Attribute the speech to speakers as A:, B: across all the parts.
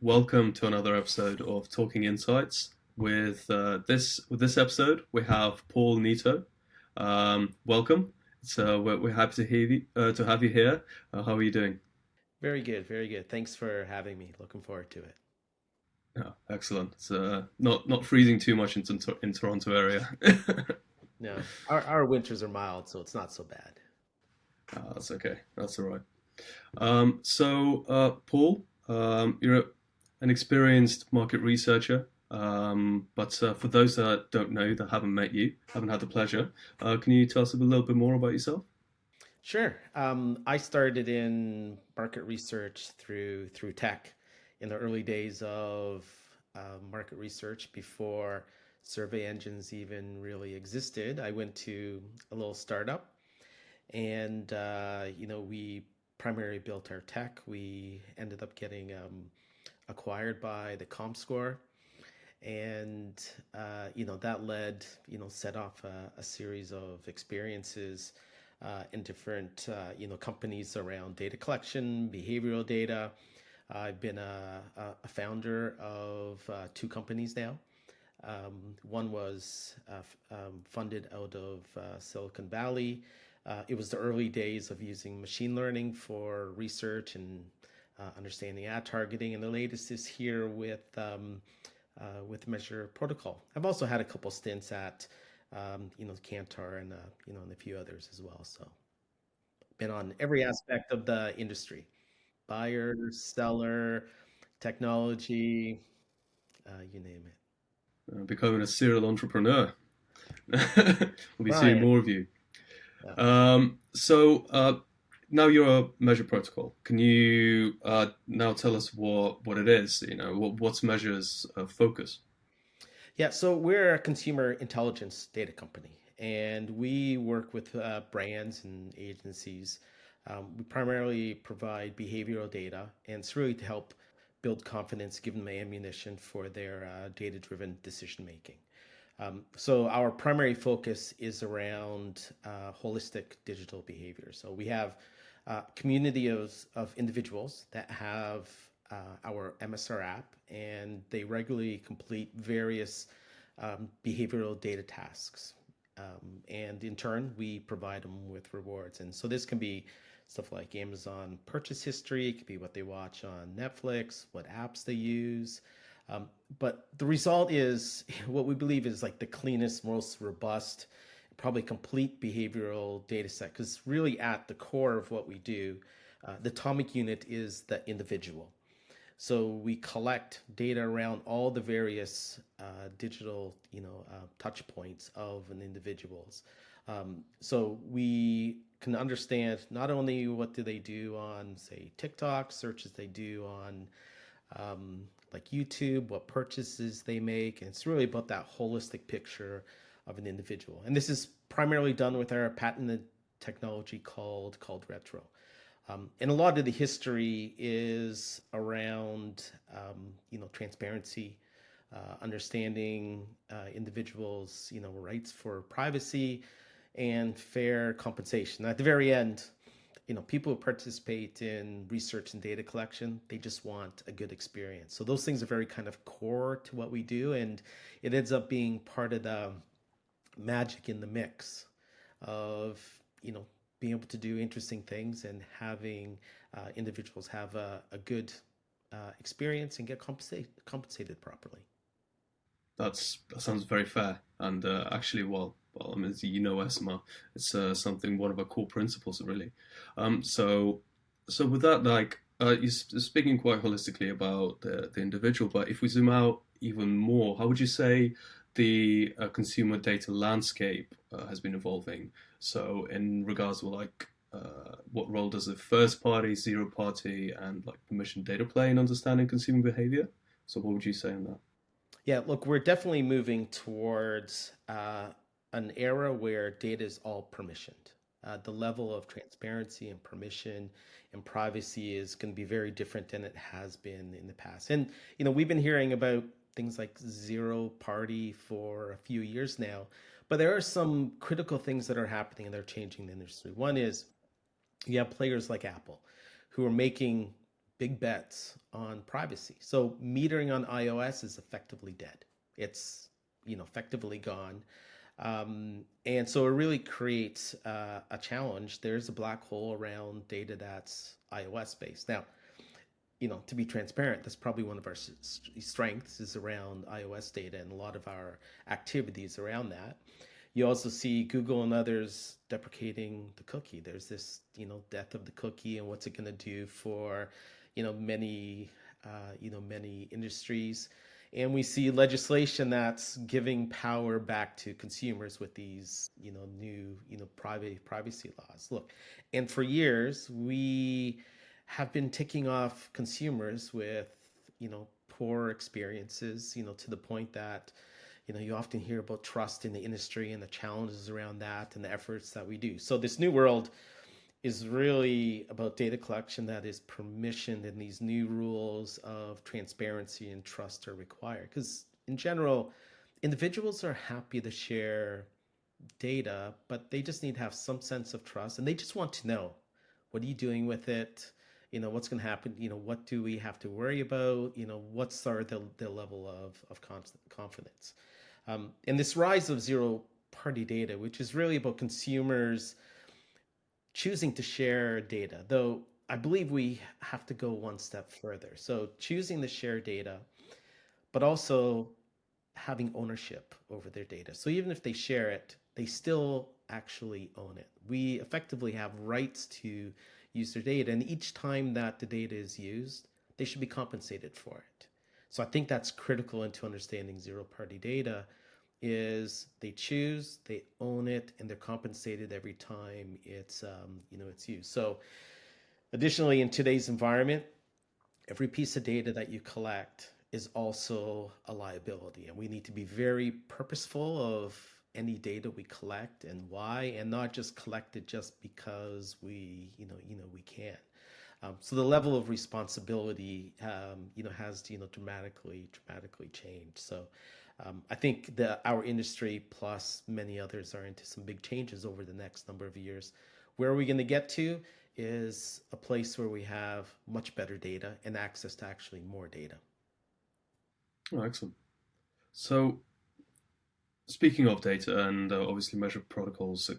A: welcome to another episode of Talking Insights. With this episode, we have Paul Neto. Welcome. We're happy to have you here. How are you doing?
B: Very good, very good. Thanks for having me. Looking forward to it.
A: Yeah, excellent. It's not freezing too much in Toronto area.
B: No, our winters are mild, so it's not so bad.
A: That's okay. That's all right. Paul, you're an experienced market researcher. But for those that don't know, that haven't met you, haven't had the pleasure, can you tell us a little bit more about yourself?
B: Sure. I started in market research through tech in the early days of market research before survey engines even really existed. I went to a little startup, and we primarily built our tech. We ended up getting acquired by the ComScore, and that led set off a series of experiences in different companies around data collection, behavioral data. I've been a founder of two companies now. One was funded out of Silicon Valley. It was the early days of using machine learning for research and understanding ad targeting, and the latest is here with Measure Protocol. I've also had a couple stints at Kantar and and a few others as well. So been on every aspect of the industry: buyer, seller, technology, you name it.
A: Becoming a serial entrepreneur. We'll be seeing
B: Brian,
A: more of you.
B: yeah.
A: Now you're a Measure Protocol. Can you now tell us what it is? What's Measure's focus?
B: Yeah, so we're a consumer intelligence data company, and we work with brands and agencies. We primarily provide behavioral data, and it's really to help build confidence, give them ammunition for their data-driven decision making. So our primary focus is around holistic digital behavior. So we have a community of individuals that have our MSR app, and they regularly complete various behavioral data tasks. And in turn, we provide them with rewards. And so this can be stuff like Amazon purchase history, it could be what they watch on Netflix, what apps they use. But the result is what we believe is like the cleanest, most robust, probably complete behavioral data set. Because really at the core of what we do, the atomic unit is the individual. So we collect data around all the various digital, touch points of an individual's. So we can understand not only what do they do on, say, TikTok, searches they do on like YouTube, what purchases they make, and it's really about that holistic picture of an individual. And this is primarily done with our patented technology called Retro. And a lot of the history is around, transparency, understanding individuals, rights for privacy and fair compensation. At the very end, people who participate in research and data collection, they just want a good experience. So those things are very kind of core to what we do, and it ends up being part of the magic in the mix of, being able to do interesting things and having individuals have a good experience and get compensated properly.
A: That sounds very fair. And actually, I mean, Esomar, it's something one of our core principles, really. So with that, like you're speaking quite holistically about the individual, but if we zoom out even more, how would you say the consumer data landscape has been evolving? So in regards to like what role does the first party, zero party, and like permission data play in understanding consumer behavior? So what would you say on that?
B: Yeah, look, we're definitely moving towards an era where data is all permissioned. The level of transparency and permission and privacy is going to be very different than it has been in the past. And, we've been hearing about things like zero party for a few years now, but there are some critical things that are happening and they're changing the industry. One is you have players like Apple who are making big bets on privacy. So metering on iOS is effectively dead. It's effectively gone. And so it really creates a challenge. There's a black hole around data that's iOS based. Now, to be transparent, that's probably one of our strengths is around iOS data and a lot of our activities around that. You also see Google and others deprecating the cookie. There's this, death of the cookie and what's it going to do for, many, many industries. And we see legislation that's giving power back to consumers with these, new, privacy laws. Look, and for years we have been ticking off consumers with, poor experiences, to the point that, you often hear about trust in the industry and the challenges around that and the efforts that we do. So this new world is really about data collection that is permissioned, and these new rules of transparency and trust are required. Because in general, individuals are happy to share data, but they just need to have some sense of trust, and they just want to know, what are you doing with it? What's going to happen? What do we have to worry about? What's the level of confidence? And this rise of zero party data, which is really about consumers choosing to share data, though I believe we have to go one step further. So choosing to share data, but also having ownership over their data. So even if they share it, they still actually own it. We effectively have rights to use their data, and each time that the data is used, they should be compensated for it. So I think that's critical into understanding zero party data is they choose, they own it, and they're compensated every time it's used. So additionally, in today's environment, every piece of data that you collect is also a liability, and we need to be very purposeful of any data we collect and why, and not just collect it just because we can. So the level of responsibility, has dramatically changed. So I think that our industry plus many others are into some big changes over the next number of years. Where are we going to get to? Is a place where we have much better data and access to actually more data.
A: Oh, excellent. So, speaking of data and obviously measured protocols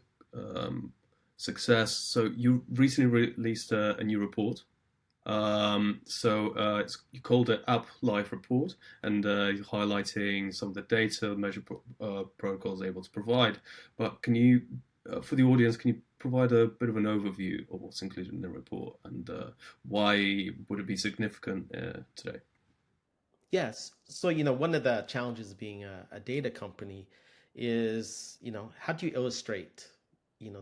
A: success, so you recently released a new report. You called it App Life Report, and you're highlighting some of the data measured protocols able to provide. But can you, for the audience, can you provide a bit of an overview of what's included in the report and why would it be significant today?
B: Yes. So, one of the challenges of being a data company is, how do you illustrate,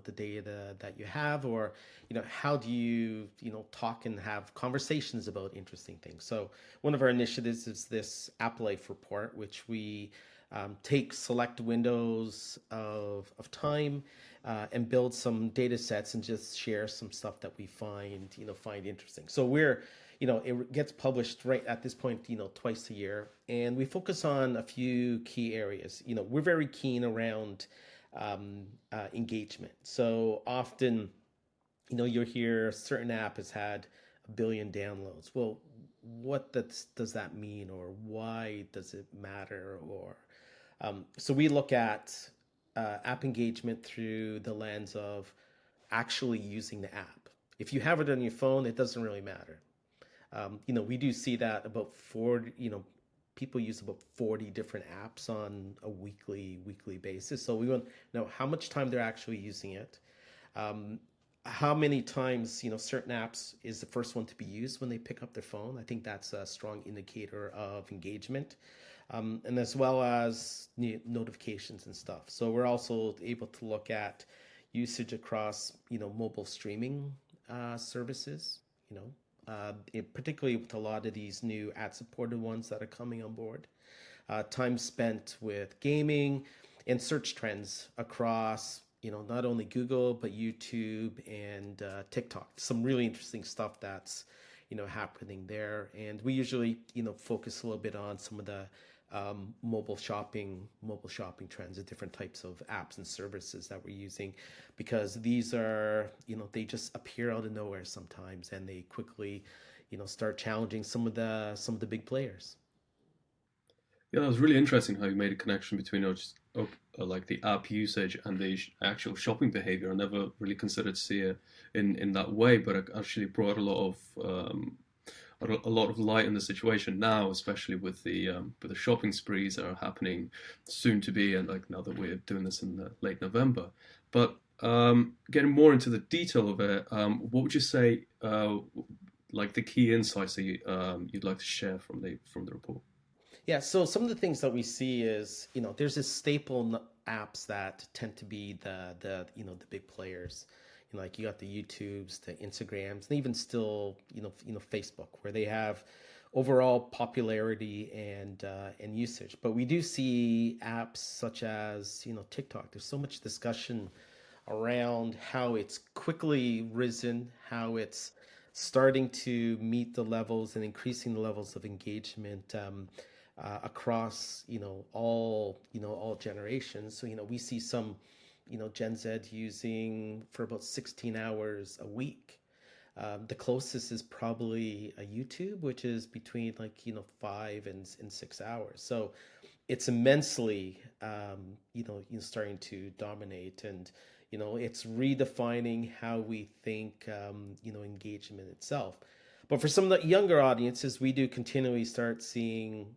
B: the data that you have, or, how do you, talk and have conversations about interesting things? So, one of our initiatives is this App Life report, which we take select windows of time and build some data sets and just share some stuff that we find interesting. So it gets published right at this point, twice a year, and we focus on a few key areas. We're very keen around engagement. So often, you'll hear a certain app has had 1 billion downloads. Well, does that mean, or why does it matter? So we look at app engagement through the lens of actually using the app. If you have it on your phone, it doesn't really matter. We do see that about 40, people use about 40 different apps on a weekly basis. So we want to know how much time they're actually using it. How many times, certain apps is the first one to be used when they pick up their phone. I think that's a strong indicator of engagement. And as well as notifications and stuff. So we're also able to look at usage across, mobile streaming services, particularly with a lot of these new ad-supported ones that are coming on board. Time spent with gaming and search trends across, not only Google, but YouTube and TikTok. Some really interesting stuff that's, happening there. And we usually, focus a little bit on some of the mobile shopping trends, the different types of apps and services that we're using, because these are, they just appear out of nowhere sometimes, and they quickly, start challenging some of the big players.
A: Yeah, that was really interesting how you made a connection between like the app usage and the actual shopping behavior. I never really considered to see it in that way, but it actually brought a lot of light in the situation now, especially with the shopping sprees that are happening soon to be, and like now that we're doing this in the late November. But getting more into the detail of it, what would you say, like the key insights that you'd like to share from the report?
B: Yeah, so some of the things that we see is, there's this staple apps that tend to be the big players. Like you got the YouTubes, the Instagrams, and even still, Facebook, where they have overall popularity and usage. But we do see apps such as, TikTok. There's so much discussion around how it's quickly risen, how it's starting to meet the levels and increasing the levels of engagement across all generations. So we see some Gen Z using for about 16 hours a week. The closest is probably a YouTube, which is between 5 and 6 hours. So it's immensely starting to dominate, and it's redefining how we think engagement itself. But for some of the younger audiences, we do continually start seeing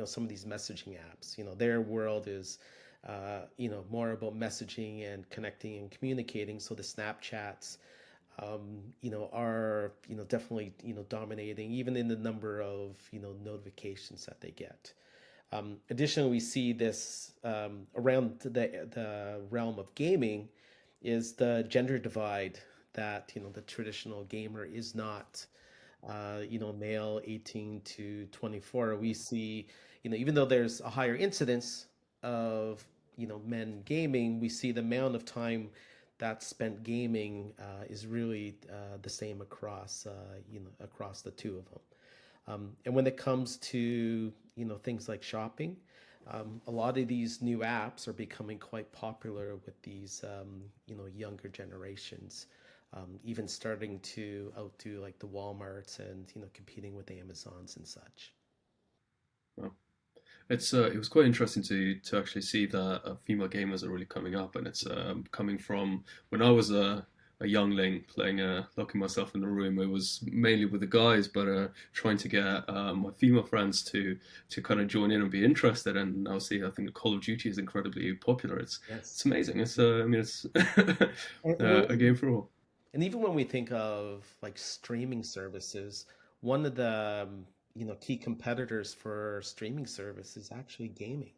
B: some of these messaging apps. Their world is more about messaging and connecting and communicating. So the Snapchats are definitely dominating, even in the number of notifications that they get. Additionally, we see this around the realm of gaming is the gender divide, that the traditional gamer is not male 18 to 24. We see, even though there's a higher incidence of, men gaming, we see the amount of time that's spent gaming is really the same across the two of them. And when it comes to things like shopping, a lot of these new apps are becoming quite popular with these younger generations, even starting to outdo like the WalMarts and competing with the Amazons and such.
A: Well, it was quite interesting to actually see that female gamers are really coming up, and it's coming from when I was a youngling playing locking myself in the room. It was mainly with the guys, but trying to get my female friends to kind of join in and be interested. And obviously, I think Call of Duty is incredibly popular. It's
B: Yes.
A: amazing. It's I mean it's
B: And,
A: a game for all.
B: and even when we think of like streaming services, one of the key competitors for streaming service is actually gaming.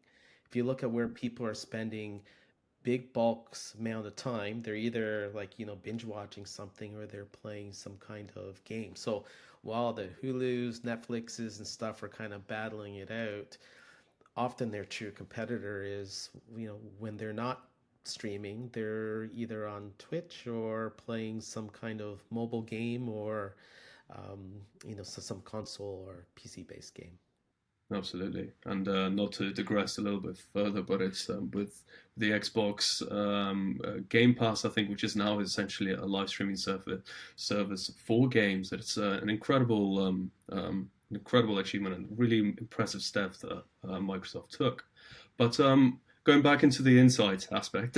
B: If you look at where people are spending big bulks amount of time, they're either like binge watching something or they're playing some kind of game. So while the Hulus, Netflixes, and stuff are kind of battling it out, often their true competitor is when they're not streaming, they're either on Twitch or playing some kind of mobile game, or some console or PC based game.
A: Absolutely, and not to digress a little bit further, but it's with the Xbox Game Pass, I think, which is now essentially a live streaming service for games. It's incredible achievement and really impressive step that Microsoft took. But going back into the insight aspect,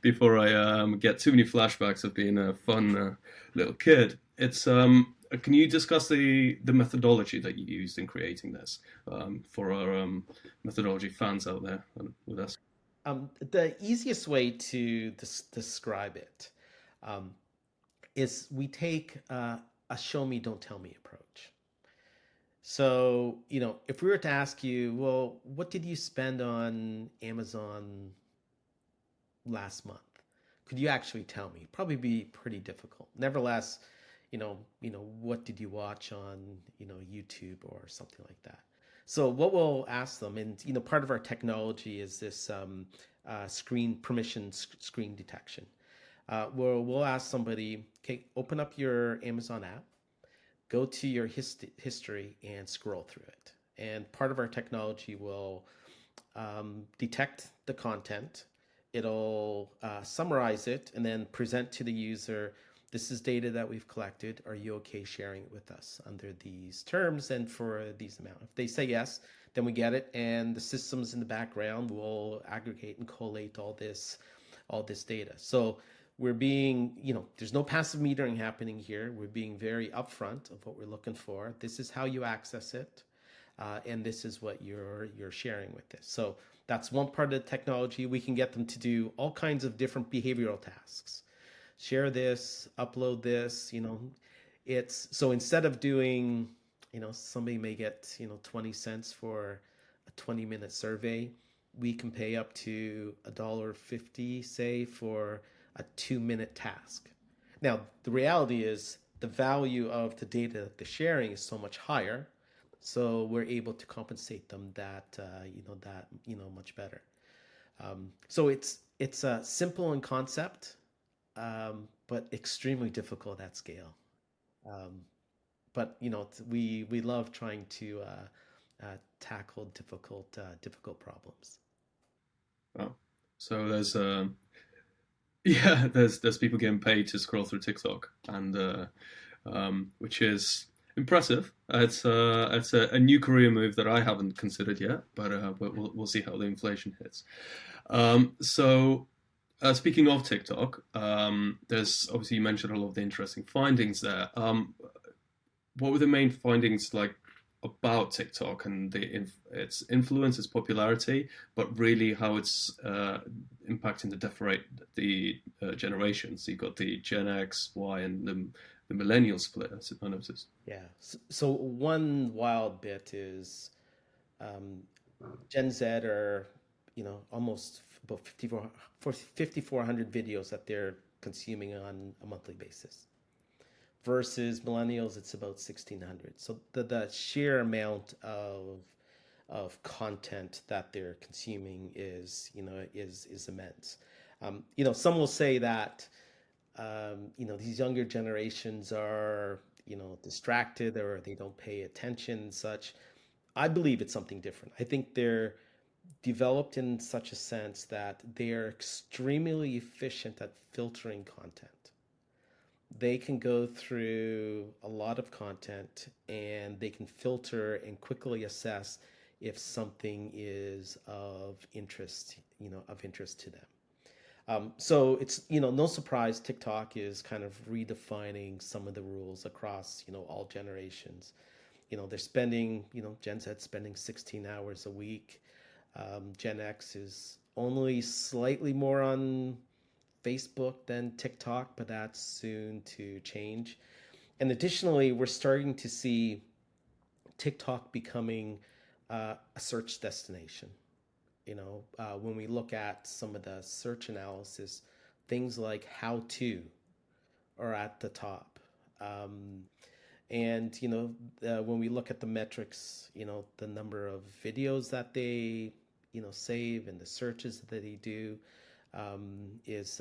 A: before I get too many flashbacks of being a fun little kid, it's can you discuss the methodology that you used in creating this for our methodology fans out there with us?
B: The easiest way to describe it um, is we take a show me, don't tell me approach. So, if we were to ask you, well, what did you spend on Amazon last month? Could you actually tell me? Probably be pretty difficult. Nevertheless, what did you watch on, YouTube or something like that? So what we'll ask them, and part of our technology is this screen detection. We'll ask somebody, okay, open up your Amazon app, go to your history and scroll through it. And part of our technology will detect the content. It'll summarize it and then present to the user This is data that we've collected. Are you okay sharing it with us under these terms and for these amount? If they say yes, then we get it, and the systems in the background will aggregate and collate all this data. So we're being, there's no passive metering happening here. We're being very upfront of what we're looking for. This is how you access it, and this is what you're sharing with this. So that's one part of the technology. We can get them to do all kinds of different behavioral tasks. Share this, upload this. It's so instead of doing, somebody may get 20 cents for a 20-minute survey. We can pay up to $1.50, say, for a 2-minute task. Now, the reality is the value of the data that they're sharing is so much higher, so we're able to compensate them much better. So it's simple in concept, but extremely difficult at scale. Um, but we love trying to tackle difficult problems.
A: Oh. So there's yeah, there's people getting paid to scroll through TikTok, and which is impressive. It's a new career move that I haven't considered yet, but we'll see how the inflation hits. So speaking of TikTok, there's obviously you mentioned a lot of the interesting findings there. What were the main findings like about TikTok and its influence, its popularity, but really how it's impacting the generations? So you've got the Gen X, Y, and the millennial split. I noticed.
B: Yeah. So one wild bit is um, Gen Z are, almost about 5,400 videos that they're consuming on a monthly basis. Versus millennials, it's about 1,600. So the sheer amount of content that they're consuming is immense. Some will say that these younger generations are distracted or they don't pay attention and such. I believe it's something different. I think they're developed in such a sense that they are extremely efficient at filtering content. They can go through a lot of content and they can filter and quickly assess if something is of interest to them. So it's no surprise TikTok is kind of redefining some of the rules across all generations. They're spending Gen Z spending 16 hours a week. Gen X is only slightly more on Facebook than TikTok, but that's soon to change. And additionally, we're starting to see TikTok becoming a search destination. When we look at some of the search analysis, things like how to are at the top. And when we look at the metrics, the number of videos that they save and the searches that they do, is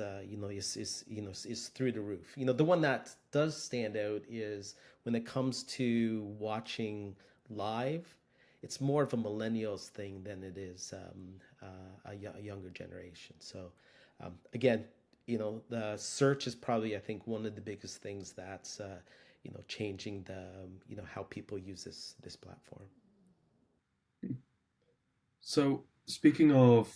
B: through the roof. The one that does stand out is when it comes to watching live. It's more of a millennials thing than it is a younger generation. So again, the search is probably I think one of the biggest things that's changing the how people use this platform.
A: So speaking of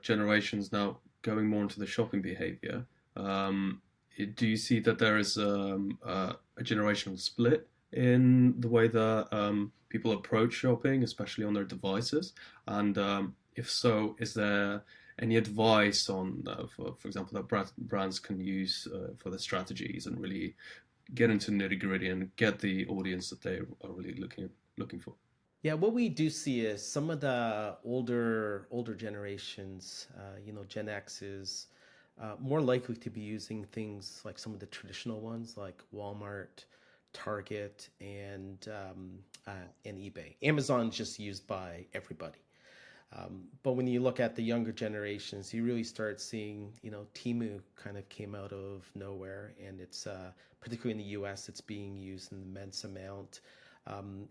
A: generations now, going more into the shopping behavior, do you see that there is a generational split in the way that people approach shopping, especially on their devices? And if so, is there any advice on, for example, that brands can use for their strategies and really get into nitty gritty and get the audience that they are really looking for?
B: Yeah, what we do see is some of the older generations, Gen X is more likely to be using things like some of the traditional ones, like Walmart, Target, and eBay. Amazon's just used by everybody. But when you look at the younger generations, you really start seeing, Temu kind of came out of nowhere, and it's particularly in the U.S. it's being used in immense amount.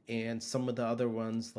B: And some of the other ones